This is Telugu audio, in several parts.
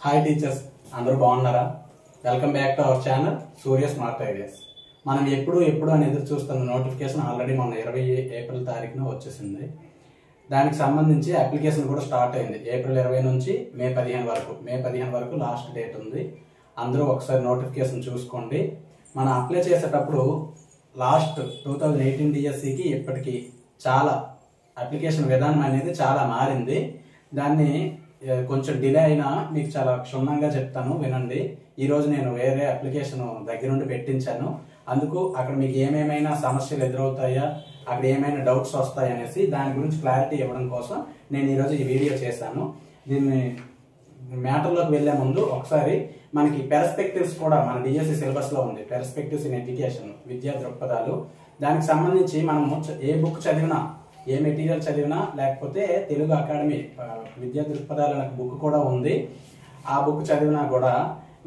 హాయ్ టీచర్స్, అందరూ బాగున్నారా? Welcome back to our channel Surya smart ideas. మనం ఎప్పుడు అని ఎదురు చూస్తున్న నోటిఫికేషన్ ఆల్రెడీ మొన్న 20 ఏప్రిల్ తారీఖున వచ్చేసింది. దానికి సంబంధించి అప్లికేషన్ కూడా స్టార్ట్ అయింది. ఏప్రిల్ 20 నుంచి మే 15 వరకు లాస్ట్ డేట్ ఉంది. అందరూ ఒకసారి నోటిఫికేషన్ చూసుకోండి. మనం అప్లై చేసేటప్పుడు లాస్ట్ 2018 డిఎస్సికి ఇప్పటికి చాలా అప్లికేషన్ విధానం అనేది చాలా మారింది. దాన్ని కొంచెం డిలే అయినా మీకు చాలా క్షుణ్ణంగా చెప్తాను, వినండి. ఈరోజు నేను వేరే అప్లికేషన్ దగ్గరుండి పెట్టించాను. అందుకు అక్కడ మీకు ఏమేమైనా సమస్యలు ఎదురవుతాయా, అక్కడ ఏమైనా డౌట్స్ వస్తాయనేసి దాని గురించి క్లారిటీ ఇవ్వడం కోసం నేను ఈరోజు ఈ వీడియో చేశాను. దీన్ని మ్యాటర్లోకి వెళ్లే ముందు ఒకసారి మనకి పెర్స్పెక్టివ్స్ కూడా మన డిఎస్సి సిలబస్ లో ఉంది. పెర్స్పెక్టివ్స్ ఇన్ ఎడ్యుకేషన్, విద్యా దృక్పథాలు. దానికి సంబంధించి మనం ఏ బుక్ చదివినా, ఏ మెటీరియల్ చదివినా, లేకపోతే తెలుగు అకాడమీ విద్యా దృక్పథాలు అనే బుక్ కూడా ఉంది. ఆ బుక్ చదివినా కూడా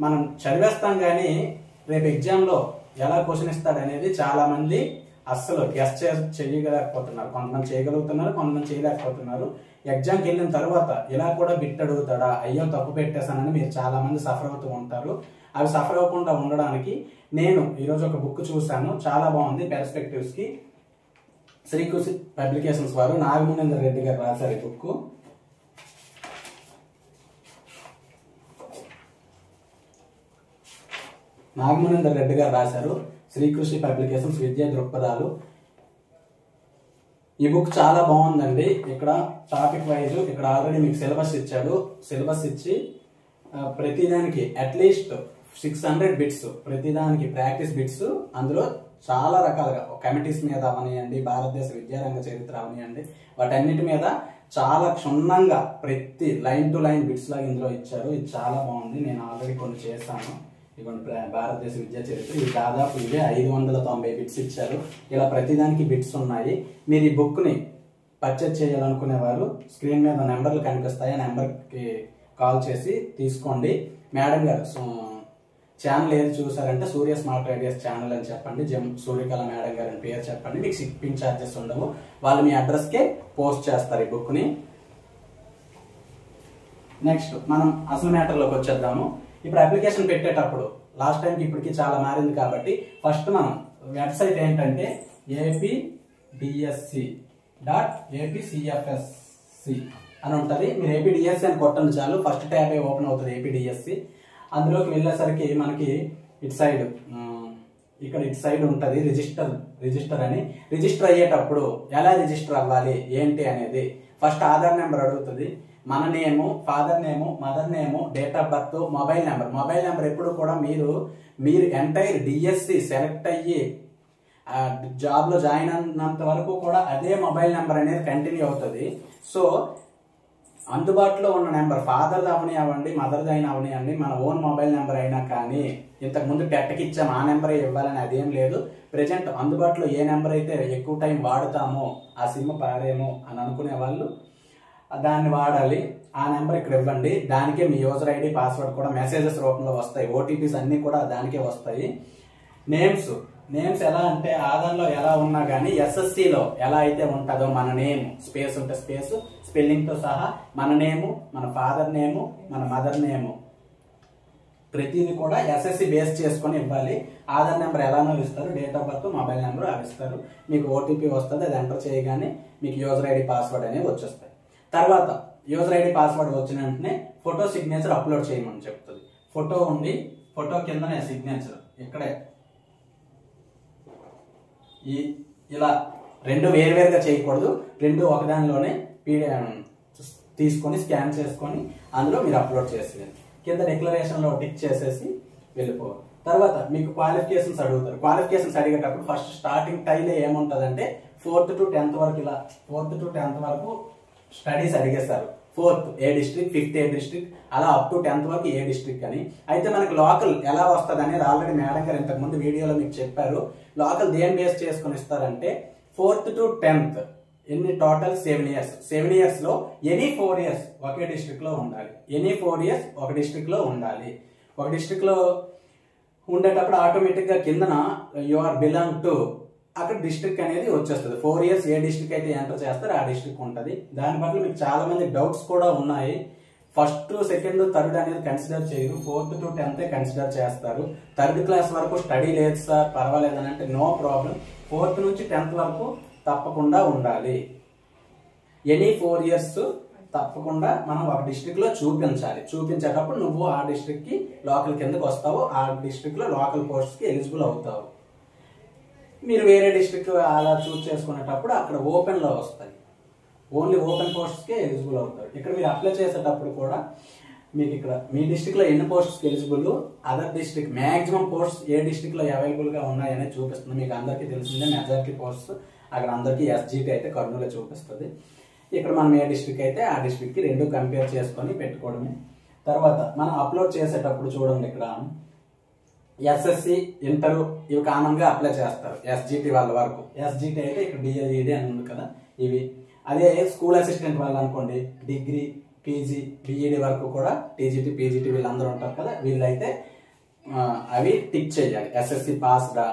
మనం చదివేస్తాం, కానీ రేపు ఎగ్జామ్లో ఎలా క్వశ్చన్ ఇస్తాడు అనేది చాలా మంది అస్సలు గెస్ చేయలేకపోతున్నారు. కొంతమంది చేయగలుగుతున్నారు, కొంతమంది చేయలేకపోతున్నారు. ఎగ్జామ్కి వెళ్ళిన తర్వాత ఇలా కూడా బిట్ అడుగుతాడా, అయ్యో తప్పు పెట్టేశానని మీరు చాలా మంది సఫర్ అవుతూ ఉంటారు. అవి సఫర్ అవ్వకుండా ఉండడానికి నేను ఈరోజు ఒక బుక్ చూశాను, చాలా బాగుంది. పెర్స్పెక్టివ్స్ కి శ్రీకృషి పబ్లికేషన్స్ వారు నాగమనేందర్ రెడ్డి గారు రాశారు ఈ బుక్. నాగమనేందర్ రెడ్డి గారు రాశారు శ్రీకృషి పబ్లికేషన్స్ విద్యా దృక్పథాలు. ఈ బుక్ చాలా బాగుందండి. ఇక్కడ టాపిక్ వైజ్ ఇక్కడ ఆల్రెడీ మీకు సిలబస్ ఇచ్చాడు. సిలబస్ ఇచ్చి ప్రతిదానికి అట్లీస్ట్ 600 బిట్స్, ప్రతిదానికి ప్రాక్టీస్ బిట్స్. అందులో చాలా రకాలుగా కమిటీస్ మీద అవనియండి, భారతదేశ విద్యారంగ చరిత్ర అవనియండి, వాటన్నిటి మీద చాలా క్షుణ్ణంగా ప్రతి లైన్ టు లైన్ బిట్స్ లాగా ఇందులో ఇచ్చారు. ఇది చాలా బాగుంది. నేను ఆల్రెడీ కొన్ని చేశాను. ఇవ్వండి, భారతదేశ విద్యా చరిత్ర. ఇది దాదాపు ఇవే 590 బిట్స్ ఇచ్చారు. ఇలా ప్రతిదానికి బిట్స్ ఉన్నాయి. మీరు ఈ బుక్ ని పర్చేజ్ చేయాలనుకునే వారు స్క్రీన్ మీద నెంబర్లు కనిపిస్తాయి. ఆ నెంబర్కి కాల్ చేసి తీసుకోండి. మేడం గారు ఛానల్ ఏది చూసారంటే సూర్య స్మార్ట్ ఐడియాస్ ఛానల్ అని చెప్పండి. సూర్యకళ మేడం గారు అని పేరు చెప్పండి. మీకు షిప్పింగ్ ఛార్జెస్ ఉండవు. వాళ్ళు మీ అడ్రస్కే పోస్ట్ చేస్తారు ఈ బుక్ ని. నెక్స్ట్ మనం అసలు మ్యాటర్లోకి వచ్చేద్దాము. ఇప్పుడు అప్లికేషన్ పెట్టేటప్పుడు లాస్ట్ టైంకి ఇప్పటికి చాలా మారింది కాబట్టి ఫస్ట్ మనం వెబ్సైట్ ఏంటంటే apdsc.apcfsc అని ఉంటుంది. మీరు ఏపీడిఎస్సి అని కొట్టండి చాలు, ఫస్ట్ ట్యాబ్ ఓపెన్ అవుతుంది ఏపీడిఎస్సి. అందులోకి వెళ్ళేసరికి మనకి ఇటు సైడ్ ఇక్కడ ఇటు సైడ్ ఉంటుంది రిజిస్టర్ అని. రిజిస్టర్ అయ్యేటప్పుడు ఎలా రిజిస్టర్ అవ్వాలి ఏంటి అనేది ఫస్ట్ ఆధార్ నెంబర్ అడుగుతుంది. మన name, father name, mother name, date of birth, mobile number ఎప్పుడు కూడా మీరు ఎంటైర్ డిఎస్సి సెలెక్ట్ అయ్యి జాబ్ లో జాయిన్ అయినంత వరకు కూడా అదే మొబైల్ నెంబర్ అనేది కంటిన్యూ అవుతుంది. సో అందుబాటులో ఉన్న నెంబర్ ఫాదర్ అవనివ్వండి, మదర్ది అయినా అవనివ్వండి, మన ఓన్ మొబైల్ నెంబర్ అయినా కానీ, ఇంతకు ముందు టెట్కి ఇచ్చాము ఆ నెంబరే ఇవ్వాలని అదేం లేదు. ప్రెజెంట్ అందుబాటులో ఏ నెంబర్ అయితే ఎక్కువ టైం వాడుతామో, ఆ సిమ్ పారేమో అని అనుకునే వాళ్ళు దాన్ని వాడాలి. ఆ నెంబర్ ఇక్కడ ఇవ్వండి. దానికే మీ యూజర్ ఐడి, పాస్వర్డ్ కూడా మెసేజెస్ రూపంలో వస్తాయి. ఓటీపీస్ అన్ని కూడా దానికే వస్తాయి. నేమ్స్ ఎలా అంటే ఆధార్లో ఎలా ఉన్నా కానీ ఎస్ఎస్సిలో ఎలా అయితే ఉంటుందో మన నేమ్, స్పేస్ ఉంటే స్పేస్, స్పెల్లింగ్ తో సహా మన నేము, మన ఫాదర్ నేము, మన మదర్ నేము, ప్రతిదీ కూడా ఎస్ఎస్సి బేస్ చేసుకొని ఇవ్వాలి. ఆధార్ నెంబర్ ఎలానో ఇస్తారు, date of birth, mobile number అవి ఇస్తారు. మీకు ఓటీపీ వస్తుంది. అది ఎంటర్ చేయగానే మీకు యూజర్ ఐడి, పాస్వర్డ్ అనేవి వచ్చేస్తాయి. తర్వాత యూజర్ ఐడి, పాస్వర్డ్ వచ్చిన వెంటనే ఫోటో సిగ్నేచర్ అప్లోడ్ చేయమని చెప్తుంది. ఫోటో ఉండి ఫోటో కిందనే సిగ్నేచర్ ఇక్కడే ఇలా రెండు వేరువేరుగా చేయకూడదు. రెండు ఒకదానిలోనే తీసుకొని స్కాన్ చేసుకొని అందులో మీరు అప్లోడ్ చేసేది. కింద డిక్లరేషన్ లో టిక్ చేసేసి వెళ్ళిపోవాలి. తర్వాత మీకు క్వాలిఫికేషన్స్ అడుగుతారు. క్వాలిఫికేషన్స్ అడిగేటప్పుడు ఫస్ట్ స్టార్టింగ్ టైలే ఏముంటదంటే 4th to 10th వరకు, ఇలా 4th to 10th వరకు స్టడీస్ అడిగేస్తారు. 4th ఏ డిస్ట్రిక్ట్, 5th ఏ డిస్ట్రిక్ట్, అలా అప్ టు 10th వరకు ఏ డిస్ట్రిక్ట్ అని. అయితే మనకి లోకల్ ఎలా వస్తుంది అనేది ఆల్రెడీ మేడం గారు ఇంతకు ముందు వీడియోలో మీకు చెప్పారు. లోకల్ దేని బేస్ చేసుకుని ఇస్తారంటే 4th to 10th ఎన్ని టోటల్ 7 years. 7 years లో ఎనీ 4 years ఒకే డిస్ట్రిక్ట్ లో ఉండాలి. ఎనీ 4 years ఒక డిస్ట్రిక్ట్ లో ఉండాలి. ఒక డిస్ట్రిక్ట్ లో ఉండేటప్పుడు ఆటోమేటిక్ గా కిందన యు ఆర్ బిలాంగ్ టు అక్కడ డిస్ట్రిక్ట్ అనేది వచ్చేస్తుంది. 4 years ఏ డిస్ట్రిక్ట్ అయితే ఎంటర్ చేస్తారో ఆ డిస్ట్రిక్ట్ ఉంటుంది. దాని పట్ల మీకు చాలా మంది డౌట్స్ కూడా ఉన్నాయి. ఫస్ట్ సెకండ్ థర్డ్ అనేది కన్సిడర్ చేయరు, 4th to 10th కన్సిడర్ చేస్తారు. 3rd క్లాస్ వరకు స్టడీ లేదు సార్ పర్వాలేదు అని అంటే నో ప్రాబ్లం, 4th నుంచి 10th వరకు తప్పకుండా ఉండాలి. ఎనీ 4 years తప్పకుండా మనం ఒక డిస్ట్రిక్ట్ లో చూపించాలి. చూపించేటప్పుడు నువ్వు ఆ డిస్ట్రిక్ట్ కి లోకల్ కిందకి వస్తావు, ఆ డిస్ట్రిక్ట్ లో లోకల్ పోస్ట్ కి ఎలిజిబుల్ అవుతావు. మీరు వేరే డిస్ట్రిక్ట్ అలా చూస్ చేసుకునేటప్పుడు అక్కడ ఓపెన్ లో వస్తాయి, ఓన్లీ ఓపెన్ పోస్ట్స్ కే ఎలిజిబుల్ అవుతారు. ఇక్కడ మీరు అప్లై చేసేటప్పుడు కూడా మీకు ఇక్కడ మీ డిస్ట్రిక్ట్ లో ఎన్ని posts eligible, other district maximum posts ఏ డిస్ట్రిక్ట్ లో అవైలబుల్ గా ఉన్నాయని చూపిస్తుంది. మీకు అందరికీ తెలిసిందే మెజారిటీ పోస్ట్స్ అక్కడ అందరికీ ఎస్జిటి అయితే కర్నూలు చూపిస్తుంది. ఇక్కడ మనం ఏ డిస్ట్రిక్ట్ అయితే ఆ డిస్ట్రిక్ట్ కి రెండు కంపేర్ చేసుకొని పెట్టుకోవడమే. తర్వాత మనం అప్లోడ్ చేసేటప్పుడు చూడండి, ఇక్కడ ఎస్ఎస్సి ఇంటర్ ఇవి కామన్ గా అప్లై చేస్తారు. ఎస్జిటి వాళ్ళ వరకు, ఎస్జిటి అయితే ఇక్కడ డిఎల్ఈడి అని ఉంది కదా ఇవి. అదే స్కూల్ అసిస్టెంట్ వాళ్ళు అనుకోండి, డిగ్రీ పీజీ బిఈడి వరకు కూడా టీజీటీ పీజీటీ వీళ్ళందరూ ఉంటారు కదా, వీళ్ళైతే అవి టిక్ చేయాలి ఎస్ఎస్సి పాస్ డా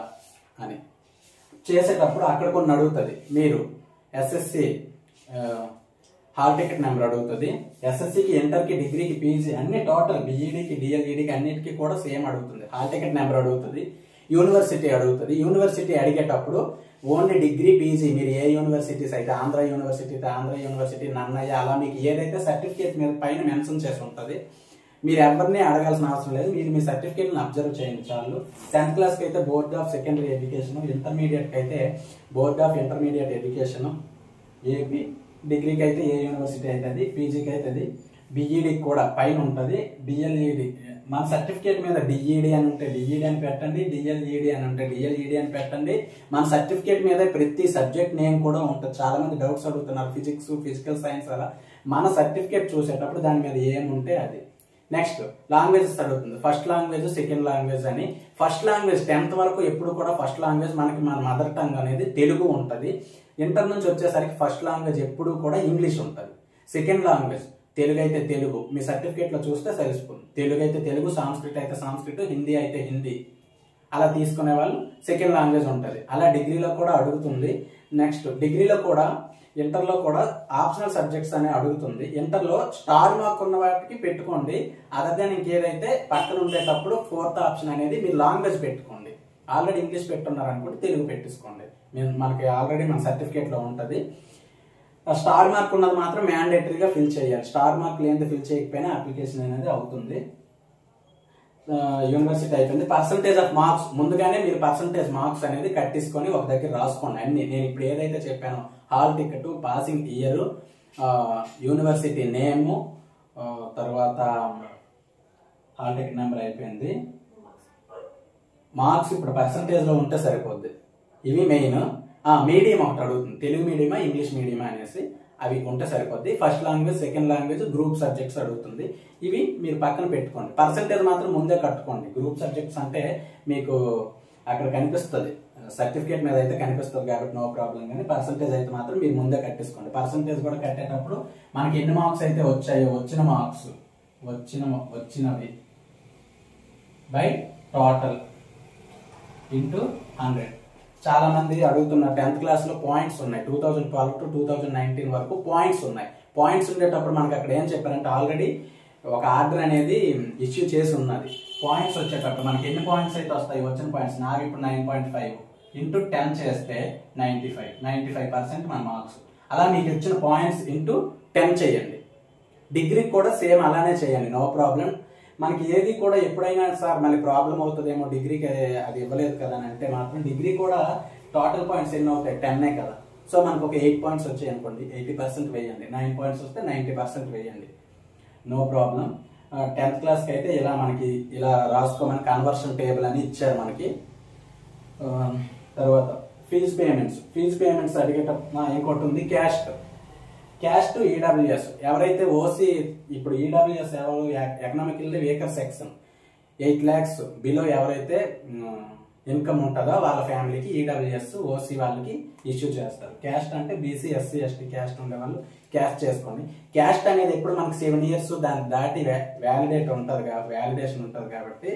అని. చేసేటప్పుడు అక్కడ కొన్ని అడుగుతుంది, మీరు ఎస్ఎస్సి హాల్ టికెట్ నెంబర్ అడుగుతుంది, ఎస్ఎస్సికి ఇంటర్కి డిగ్రీకి పీజీ అన్ని టోటల్ బిఈడికి డిఎల్ఈడికి అన్నిటికీ కూడా సేమ్ అడుగుతుంది. హాల్ టికెట్ నెంబర్ అడుగుతుంది, యూనివర్సిటీ అడుగుతుంది. యూనివర్సిటీ అడిగేటప్పుడు ఓన్లీ డిగ్రీ పీజీ మీరు ఏ యూనివర్సిటీస్ అయితే ఆంధ్ర యూనివర్సిటీ అయితే ఆంధ్ర యూనివర్సిటీ, నన్నయ్య అలా మీకు ఏదైతే సర్టిఫికేట్ మీద పైన మెన్షన్ చేసి ఉంటుంది మీరు ఎవరిని అడగాల్సిన అవసరం లేదు. మీరు మీ సర్టిఫికేట్ని అబ్జర్వ్ చేయండి చాలు. 10th క్లాస్కి అయితే బోర్డ్ ఆఫ్ సెకండరీ ఎడ్యుకేషన్, ఇంటర్మీడియట్కి అయితే board of intermediate education AP, డిగ్రీకి అయితే ఏ యూనివర్సిటీ అవుతుంది, పీజీకి అవుతుంది, బిఈడికి కూడా పైన ఉంటుంది, డిఎల్ఈడి మన సర్టిఫికేట్ మీద డిఈడి అని ఉంటే డిఈడి అని పెట్టండి, డిఎల్ఈడి అని ఉంటే డిఎల్ఈడి అని పెట్టండి. మన సర్టిఫికేట్ మీద ప్రతి సబ్జెక్ట్ నేమ్ కూడా ఉంటుంది. చాలా మంది డౌట్స్ అడుగుతున్నారు, ఫిజిక్స్ ఫిజికల్ సైన్స్ అలా. మన సర్టిఫికేట్ చూసేటప్పుడు దాని మీద ఏముంటే అది. నెక్స్ట్ లాంగ్వేజెస్ అడుగుతుంది, ఫస్ట్ లాంగ్వేజ్ సెకండ్ లాంగ్వేజ్ అని. ఫస్ట్ లాంగ్వేజ్ 10th వరకు ఎప్పుడు కూడా ఫస్ట్ లాంగ్వేజ్ మనకి మన మదర్ టంగ్ అనేది తెలుగు ఉంటుంది. ఇంటర్ నుంచి వచ్చేసరికి ఫస్ట్ లాంగ్వేజ్ ఎప్పుడు కూడా ఇంగ్లీష్ ఉంటుంది. సెకండ్ లాంగ్వేజ్ తెలుగు అయితే తెలుగు, మీ సర్టిఫికేట్ లో చూస్తే తెలుస్తుంది. తెలుగు అయితే తెలుగు, సంస్కృత్ అయితే సంస్కృత్, హిందీ అయితే హిందీ అలా తీసుకునే వాళ్ళు సెకండ్ లాంగ్వేజ్ ఉంటుంది. అలా డిగ్రీలో కూడా అడుగుతుంది. నెక్స్ట్ డిగ్రీలో కూడా ఇంటర్లో కూడా ఆప్షనల్ సబ్జెక్ట్స్ అనే అడుగుతుంది. ఇంటర్లో స్టార్ మార్క్ ఉన్న వాటికి పెట్టుకోండి, అదర్ దాన్ ఇంకేదైతే పక్కన ఉండేటప్పుడు 4th ఆప్షన్ అనేది మీరు లాంగ్వేజ్ పెట్టుకోండి. ఆల్రెడీ ఇంగ్లీష్ పెట్టున్నారు అనుకోండి, తెలుగు పెట్టేసుకోండి. మనకి ఆల్రెడీ మన సర్టిఫికేట్ లో ఉంటుంది. స్టార్ మార్క్ ఉన్నది మాత్రం మ్యాండేటరీగా ఫిల్ చేయాలి. స్టార్ మార్క్ లేనిది ఫిల్ చేయకపోయినా అప్లికేషన్ అనేది అవుతుంది. యూనివర్సిటీ అయిపోయింది. పర్సంటేజ్ ఆఫ్ మార్క్స్ ముందుగానే మీరు పర్సంటేజ్ మార్క్స్ అనేది కట్టించుకొని ఒక దగ్గర రాసుకోండి. అన్ని నేను ఇప్పుడు ఏదైతే చెప్పానో hall ticket, passing year, university name, తర్వాత హాల్ టికెట్ నెంబర్ అయిపోయింది, మార్క్స్ ఇప్పుడు పర్సంటేజ్ లో ఉంటే సరిపోద్ది. ఇవి మెయిన్. మీడియం ఒకటి అడుగుతుంది, తెలుగు మీడియమా ఇంగ్లీష్ మీడియమా అనేసి, అవి ఉంటే సరిపోద్ది. First language second language group subjects అడుగుతుంది. ఇవి మీరు పక్కన పెట్టుకోండి. పర్సంటేజ్ మాత్రం ముందే కట్టుకోండి. గ్రూప్ సబ్జెక్ట్స్ అంటే మీకు అక్కడ కనిపిస్తుంది, సర్టిఫికేట్ మీద అయితే కనిపిస్తుంది కాబట్టి నో ప్రాబ్లం. కానీ పర్సంటేజ్ అయితే మాత్రం మీరు ముందే కట్టేసుకోండి. పర్సంటేజ్ కూడా కట్టేటప్పుడు మనకి ఎన్ని మార్క్స్ అయితే వచ్చాయో వచ్చిన మార్క్స్ వచ్చినవి బై టోటల్ ఇంటూ 100. చాలా మంది అడుగుతున్నారు, 10th క్లాస్ లో పాయింట్స్ ఉన్నాయి, 2012 to 2019 వరకు పాయింట్స్ ఉన్నాయి. పాయింట్స్ ఉండేటప్పుడు మనకి అక్కడ ఏం చెప్పారంటే ఆల్రెడీ ఒక ఆర్డర్ అనేది ఇష్యూ చేసి ఉన్నది. పాయింట్స్ వచ్చేటప్పుడు మనకి ఎన్ని పాయింట్స్ అయితే వస్తాయి, వచ్చిన పాయింట్స్ నాకు ఇప్పుడు 9.5 ఇంటూ 10 చేస్తే 95% మన మార్క్స్. అలా మీకు ఇచ్చిన పాయింట్స్ ఇంటూ 10 చేయండి. డిగ్రీకి కూడా సేమ్ అలానే చేయండి, నో ప్రాబ్లం. మనకి ఏది కూడా ఎప్పుడైనా సార్ మళ్ళీ ప్రాబ్లం అవుతుందేమో డిగ్రీకి అది ఇవ్వలేదు కదా అని అంటే మాత్రం డిగ్రీ కూడా టోటల్ పాయింట్స్ ఎన్ని అవుతాయి, 10 కదా. సో మనకు ఒక 8 పాయింట్స్ వచ్చాయి అనుకోండి, 80% వేయండి. 9 పాయింట్స్ వస్తే 90% వేయండి, నో ప్రాబ్లం. 10th క్లాస్కి అయితే ఇలా మనకి ఇలా రాసుకోమని కన్వర్షన్ టేబుల్ అని ఇచ్చారు మనకి. తర్వాత ఫీజు పేమెంట్స్ అడిగేటప్పుడు ఇంకోటి ఉంది, క్యాస్ట్ ఈడబ్ల్యూఎస్. ఎవరైతే ఓసీ, ఇప్పుడు ఈడబ్ల్యూఎస్ ఎవరు, economically weaker section 8 lakhs below ఎవరైతే ఇన్కమ్ ఉంటుందో వాళ్ళ ఫ్యామిలీకి ఈడబ్ల్యూఎస్ ఓసీ వాళ్ళకి ఇష్యూ చేస్తారు. క్యాస్ట్ అంటే బీసీ ఎస్సీ ఎస్టీ క్యాస్ట్ ఉండే వాళ్ళు క్యాస్ట్ చేసుకోండి. క్యాస్ట్ అనేది ఎప్పుడు మనకి 7 years దాన్ని దాటి వ్యాలిడేషన్ ఉంటుంది కాబట్టి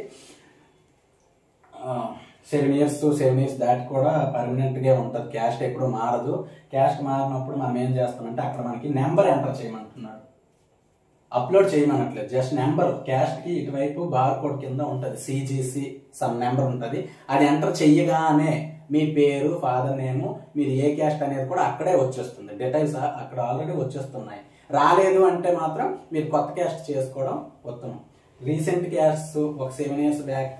7 years దాటి కూడా పర్మనెంట్ గా ఉంటుంది. క్యాస్ట్ ఎప్పుడు మారదు. క్యాస్ట్ మారినప్పుడు మనం ఏం చేస్తామంటే అక్కడ మనకి నెంబర్ ఎంటర్ చేయమంటున్నాడు. అప్లోడ్ చేయమనట్లేదు. జస్ట్ నెంబర్ క్యాస్ట్ కి ఇటువైపు బార్ కోడ్ కింద ఉంటుంది, సిజిసి సమ్ నెంబర్ ఉంటుంది. అది ఎంటర్ చెయ్యగానే మీ పేరు, ఫాదర్ నేమ్, మీరు ఏ క్యాస్ట్ అనేది కూడా అక్కడే వచ్చేస్తుంది. డీటెయిల్స్ అక్కడ ఆల్రెడీ వచ్చేస్తున్నాయి. రాలేదు అంటే మాత్రం మీరు కొత్త క్యాస్ట్ చేసుకోవడం ఉత్తమం. రీసెంట్ క్యాస్ట్ ఒక 7 years బ్యాక్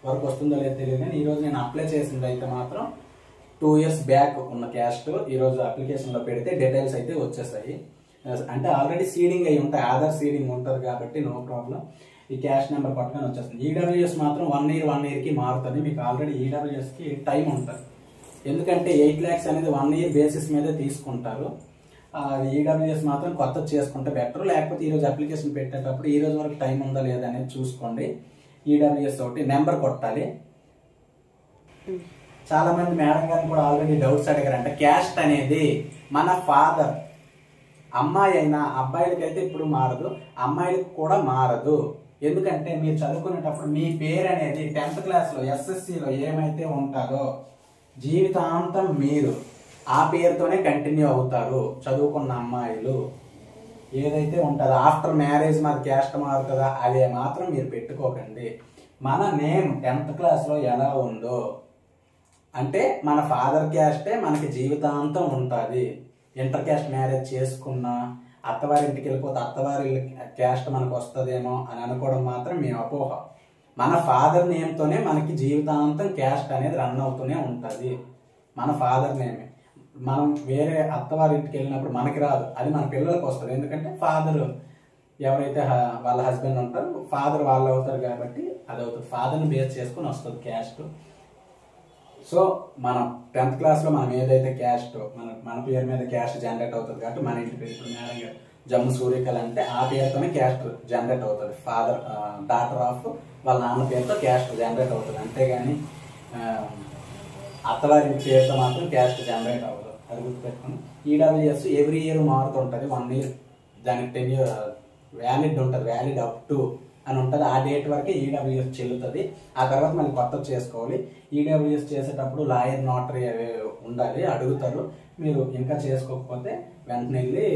వరకు వస్తుందో లేదో తెలియదు, కానీ ఈ రోజు నేను అప్లై చేసింది అయితే మాత్రం 2 years బ్యాక్ ఉన్న క్యాస్ట్ ఈ రోజు అప్లికేషన్ లో పెడితే డీటెయిల్స్ అయితే వచ్చేసాయి. అంటే ఆల్రెడీ సీడింగ్ అయి ఉంటాయి, ఆధార్ సీడింగ్ ఉంటుంది కాబట్టి నో ప్రాబ్లం. ఈ క్యాస్ట్ నెంబర్ పట్టుకొని వచ్చేస్తుంది. ఈడబ్ల్యూఎస్ మాత్రం 1 year కి మారుతుంది. మీకు ఆల్రెడీ ఈడబ్ల్యూఎస్ కి టైం ఉంటుంది, ఎందుకంటే 8 lakhs అనేది 1 year బేసిస్ మీదే తీసుకుంటారు. ఈడబ్ల్యూఎస్ మాత్రం కొత్తది చేసుకుంటే బెటర్. లేకపోతే ఈ రోజు అప్లికేషన్ పెట్టేటప్పుడు ఈ రోజు వరకు టైం ఉందా లేదా అనేది చూసుకోండి. ఈడబ్ల్యూఎస్ ఒకటి నెంబర్ కొట్టాలి. చాలా మంది మేడం గారిని కూడా ఆల్రెడీ డౌట్స్ అడిగారంటే, క్యాస్ట్ అనేది మన ఫాదర్, అమ్మాయి అయినా అబ్బాయిలకైతే ఇప్పుడు మారదు, అమ్మాయిలకు కూడా మారదు. ఎందుకంటే మీరు చదువుకునేటప్పుడు మీ పేరు అనేది 10th class లో ఎస్ఎస్సిలో ఏమైతే ఉంటారో జీవితాంతం మీరు ఆ పేరుతోనే కంటిన్యూ అవుతారు. చదువుకున్న అమ్మాయిలు ఏదైతే ఉంటుందో ఆఫ్టర్ మ్యారేజ్ మాది క్యాస్ట్ మారుతుందా అదే మాత్రం మీరు పెట్టుకోకండి. మన నేమ్ 10th class లో ఎలా ఉందో అంటే మన ఫాదర్ క్యాస్టే మనకి జీవితాంతం ఉంటుంది. ఇంటర్ క్యాస్ట్ మ్యారేజ్ చేసుకున్నా అత్తవారింటికి వెళ్ళిపోతే అత్తవారి క్యాస్ట్ మనకు వస్తుందేమో అని అనుకోవడం మాత్రం మీ అపోహ. మన ఫాదర్ నేమ్తోనే మనకి జీవితాంతం క్యాస్ట్ అనేది రన్ అవుతూనే ఉంటుంది. మన ఫాదర్ నేమే. మనం వేరే అత్తవారింటికి వెళ్ళినప్పుడు మనకి రాదు, అది మన పిల్లలకు వస్తుంది. ఎందుకంటే ఫాదర్ ఎవరైతే వాళ్ళ హస్బెండ్ ఉంటారో ఫాదర్ వాళ్ళు అవుతారు కాబట్టి అది అవుతుంది. ఫాదర్ని బేస్ చేసుకుని వస్తుంది క్యాస్ట్. సో మనం 10th class లో మనం ఏదైతే క్యాస్ట్ మన పేరు మీద క్యాస్ట్ జనరేట్ అవుతుంది కాబట్టి మన ఇంటి పేరు ఇప్పుడు మేడం గారు జమ్ము సూర్యకళ అంటే ఆ పేరుతోనే క్యాస్ట్ జనరేట్ అవుతుంది. ఫాదర్ డాటర్ ఆఫ్ వాళ్ళ నాన్న పేరుతో క్యాస్ట్ జనరేట్ అవుతుంది. అంతేగాని అత్తవారి పేరుతో మాత్రం క్యాస్ట్ జనరేట్ అవ్వదు. అది గుర్తుపెట్టుకుని ఈడబ్ల్యూఎస్ ఎవ్రీ ఇయర్ మారుతుంటుంది. 1 year దానికి 10 year వ్యాలిడ్ ఉంటుంది, వ్యాలిడ్ అప్ టు అని ఉంటుంది. ఆ డేట్ వరకే ఈడబ్ల్యూఎస్ చెల్లుతుంది. ఆ తర్వాత మళ్ళీ కొత్తది చేసుకోవాలి. ఈడబ్ల్యూఎస్ చేసేటప్పుడు లాయర్, నోటరీ అవి ఉండాలి, అడుగుతారు. మీరు ఇంకా చేసుకోకపోతే వెంటనే వెళ్ళి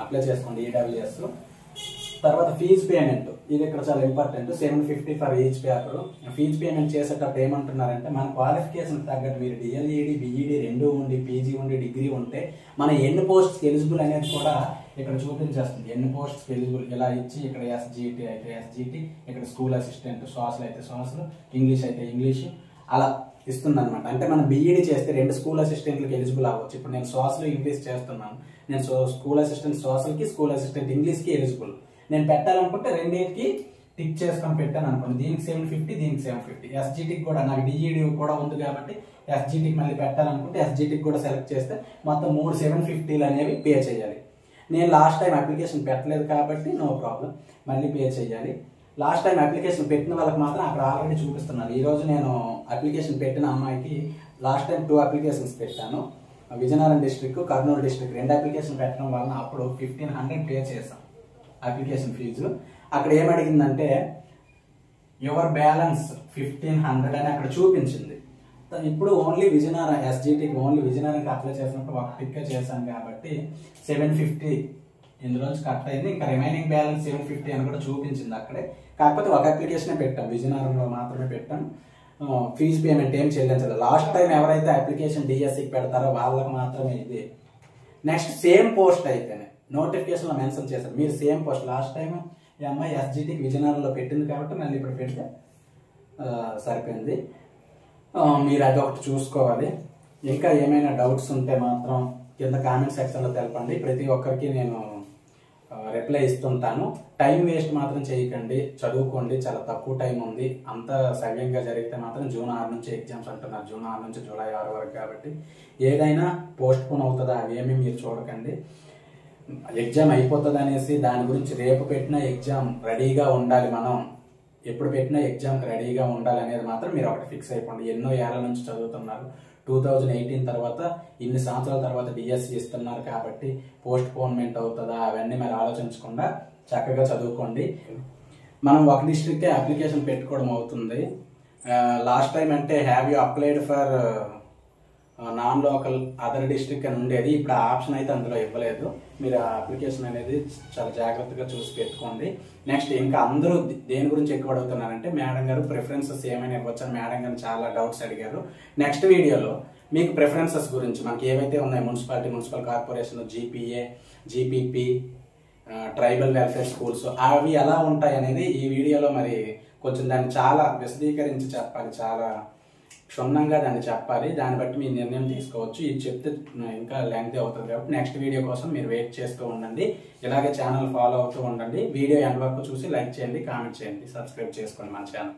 అప్లై చేసుకోండి ఈడబ్ల్యూఎస్. తర్వాత ఫీజు పేమెంట్, ఇది ఇక్కడ చాలా important. 750 for each paper. Fees payment చేసేటప్పుడు ఏమంటున్నారంటే, మన క్వాలిఫికేషన్ తగ్గట్టు మీరు డిఎల్ఈడి, బిఈడి 2 ఉండి, పీజీ ఉండి, డిగ్రీ ఉంటే మన ఎన్ని పోస్ట్స్కి ఎలిజిబుల్ అనేది కూడా ఇక్కడ చూపించేస్తుంది. ఎన్ని పోస్ట్స్కి ఎలిజిబుల్ ఇలా ఇచ్చి ఇక్కడ ఎస్జిటి అయితే ఎస్జిటి, ఇక్కడ స్కూల్ అసిస్టెంట్, సోషల్ అయితే సోషల్, ఇంగ్లీష్ అయితే ఇంగ్లీష్ అలా ఇస్తుంది అనమాట. అంటే మనం బీఈడి చేస్తే 2 స్కూల్ అసిస్టెంట్లకు ఎలిజిబుల్ అవ్వచ్చు. ఇప్పుడు నేను సోషల్ ఇంగ్లీష్ చేస్తున్నాను, నేను స్కూల్ అసిస్టెంట్ సోషల్కి, స్కూల్ అసిస్టెంట్ ఇంగ్లీష్కి ఎలిజిబుల్. నేను పెట్టాలనుకుంటే రెండింటికి టిక్ చేసుకొని పెట్టాను అనుకోండి. దీనికి 750, దీనికి 750. ఎస్జిటికి కూడా నాకు డిఈడి కూడా ఉంది కాబట్టి ఎస్జిటికి మళ్ళీ పెట్టాలనుకుంటే ఎస్జిటికి కూడా సెలెక్ట్ చేస్తే మొత్తం 3 750 అనేవి పే చేయాలి. నేను లాస్ట్ టైం అప్లికేషన్ పెట్టలేదు కాబట్టి నో ప్రాబ్లం, మళ్ళీ పే చేయాలి. లాస్ట్ టైం అప్లికేషన్ పెట్టిన వాళ్ళకి మాత్రం అక్కడ ఆల్రెడీ చూపిస్తున్నారు. ఈరోజు నేను అప్లికేషన్ పెట్టిన అమ్మాయికి లాస్ట్ టైం 2 అప్లికేషన్స్ పెట్టాను. Vizianagaram district, Kurnool district 2 application పెట్టడం వలన అప్పుడు 1500 పే చేశాం అప్లికేషన్ ఫీజు. అక్కడ ఏమడిగిందంటే యువర్ బ్యాలెన్స్ 1500 అని అక్కడ చూపించింది. ఇప్పుడు ఓన్లీ విజయనగరం ఎస్జిటికి, ఓన్లీ విజయనగరంకి అప్లై చేసినప్పుడు ఒక టిక్కే చేశాను కాబట్టి 750 ఇందులోంచి కట్ అయింది. ఇంకా రిమైనింగ్ బ్యాలెన్స్ 750 అని కూడా చూపించింది అక్కడే. కాకపోతే ఒక అప్లికేషనే పెట్టాం, విజయనగరంలో మాత్రమే పెట్టాం. ఫీజు పేమెంట్ ఏం చెల్లించలేదు. లాస్ట్ టైం ఎవరైతే అప్లికేషన్ డిఎస్సికి పెడతారో వాళ్ళకి మాత్రమే ఇది. నెక్స్ట్ సేమ్ పోస్ట్ అయితేనే నోటిఫికేషన్లో మెన్షన్ చేశారు మీరు సేమ్ పోస్ట్. లాస్ట్ టైం ఈ అమ్మాయి ఎస్జిటికి విజయనగరంలో పెట్టింది కాబట్టి మళ్ళీ ఇప్పుడు పెడితే సరిపోయింది. మీరు అది ఒకటి చూసుకోవాలి. ఇంకా ఏమైనా డౌట్స్ ఉంటే మాత్రం కింద కామెంట్ సెక్షన్లో తెలపండి. ప్రతి ఒక్కరికి నేను రిప్లై ఇస్తుంటాను. టైం వేస్ట్ మాత్రం చేయకండి, చదువుకోండి. చాలా తక్కువ టైం ఉంది. అంత సవ్యంగా జరిగితే మాత్రం జూన్ 6 నుంచి ఎగ్జామ్స్ అంటున్నారు. జూన్ 6 నుంచి జూలై 6 వరకు కాబట్టి ఏదైనా పోస్ట్ పోన్ అవుతుందా అవేమీ మీరు చూడకండి. ఎగ్జామ్ అయిపోతుంది అనేసి దాని గురించి రేపు పెట్టిన ఎగ్జామ్ రెడీగా ఉండాలి. మనం ఎప్పుడు పెట్టినా ఎగ్జామ్కి రెడీగా ఉండాలి అనేది మాత్రం మీరు ఒకటి ఫిక్స్ అయిపోండి. ఎన్నో ఏళ్ల నుంచి చదువుతున్నారు. 2018 తర్వాత ఇన్ని సంవత్సరాల తర్వాత డిఎస్సి ఇస్తున్నారు కాబట్టి పోస్ట్ పోన్మెంట్ అవుతుందా అవన్నీ మరి ఆలోచించకుండా చక్కగా చదువుకోండి. మనం ఒక డిస్ట్రిక్టే అప్లికేషన్ పెట్టుకోవడం అవుతుంది. లాస్ట్ టైం అంటే have you applied for non local other district అని ఉండేది. ఇప్పుడు ఆ ఆప్షన్ అయితే అందులో ఇవ్వలేదు. మీరు ఆ అప్లికేషన్ అనేది చాలా జాగ్రత్తగా చూసి పెట్టుకోండి. నెక్స్ట్ ఇంకా అందరూ దేని గురించి ఎక్కువ అడుగుతున్నారంటే మేడం గారు ప్రిఫరెన్సెస్ ఏమైనా ఇవ్వచ్చు అని మేడం గారు చాలా డౌట్స్ అడిగారు. నెక్స్ట్ వీడియోలో మీకు ప్రిఫరెన్సెస్ గురించి మనకి ఏవైతే ఉన్నాయి municipality, municipal corporation, GPA, GPP, tribal welfare schools అవి ఎలా ఉంటాయి అనేది ఈ వీడియోలో మరి కొంచెం దాన్ని చాలా విశదీకరించి చెప్పాలి, చాలా క్షుణ్ణంగా దాన్ని చెప్పాలి. దాన్ని బట్టి మీ నిర్ణయం తీసుకోవచ్చు. ఇది చెప్తే ఇంకా లెంగ్తీ అవుతుంది కాబట్టి నెక్స్ట్ వీడియో కోసం మీరు వెయిట్ చేస్తూ ఉండండి. ఇలాగే ఛానల్ ఫాలో అవుతూ ఉండండి. వీడియో ఎండ్ వరకు చూసి లైక్ చేయండి, కామెంట్ చేయండి, సబ్స్క్రైబ్ చేసుకోండి మన ఛానల్.